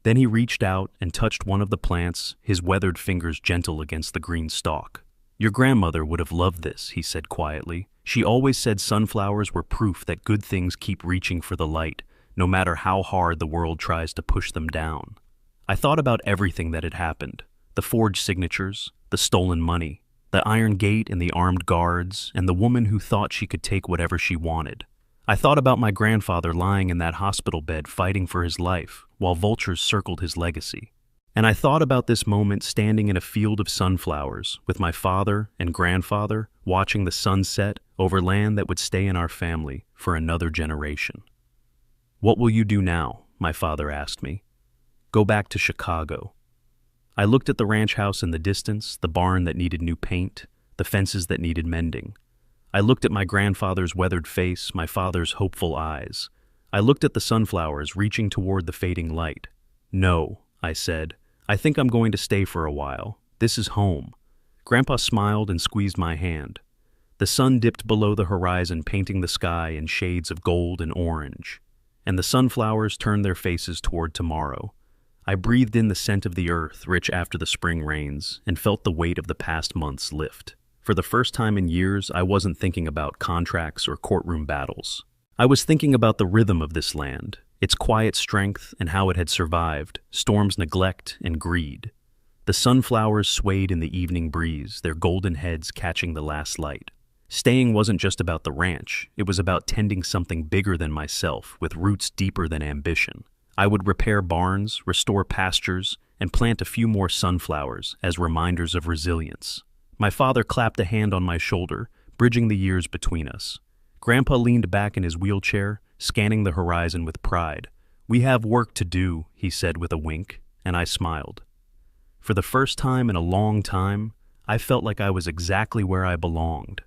S1: Then he reached out and touched one of the plants, his weathered fingers gentle against the green stalk. "Your grandmother would have loved this," he said quietly. "She always said sunflowers were proof that good things keep reaching for the light, no matter how hard the world tries to push them down." I thought about everything that had happened: the forged signatures, the stolen money, the iron gate and the armed guards, and the woman who thought she could take whatever she wanted. I thought about my grandfather lying in that hospital bed fighting for his life, while vultures circled his legacy. And I thought about this moment standing in a field of sunflowers, with my father and grandfather watching the sun set over land that would stay in our family for another generation. "What will you do now?" my father asked me. "Go back to Chicago." I looked at the ranch house in the distance, the barn that needed new paint, the fences that needed mending. I looked at my grandfather's weathered face, my father's hopeful eyes. I looked at the sunflowers reaching toward the fading light. "No," I said. "I think I'm going to stay for a while. This is home." Grandpa smiled and squeezed my hand. The sun dipped below the horizon, painting the sky in shades of gold and orange. And the sunflowers turned their faces toward tomorrow. I breathed in the scent of the earth, rich after the spring rains, and felt the weight of the past months lift. For the first time in years, I wasn't thinking about contracts or courtroom battles. I was thinking about the rhythm of this land, its quiet strength and how it had survived storms, neglect, and greed. The sunflowers swayed in the evening breeze, their golden heads catching the last light. Staying wasn't just about the ranch, it was about tending something bigger than myself, with roots deeper than ambition. I would repair barns, restore pastures, and plant a few more sunflowers as reminders of resilience. My father clapped a hand on my shoulder, bridging the years between us. Grandpa leaned back in his wheelchair, scanning the horizon with pride. "We have work to do," he said with a wink, and I smiled. For the first time in a long time, I felt like I was exactly where I belonged.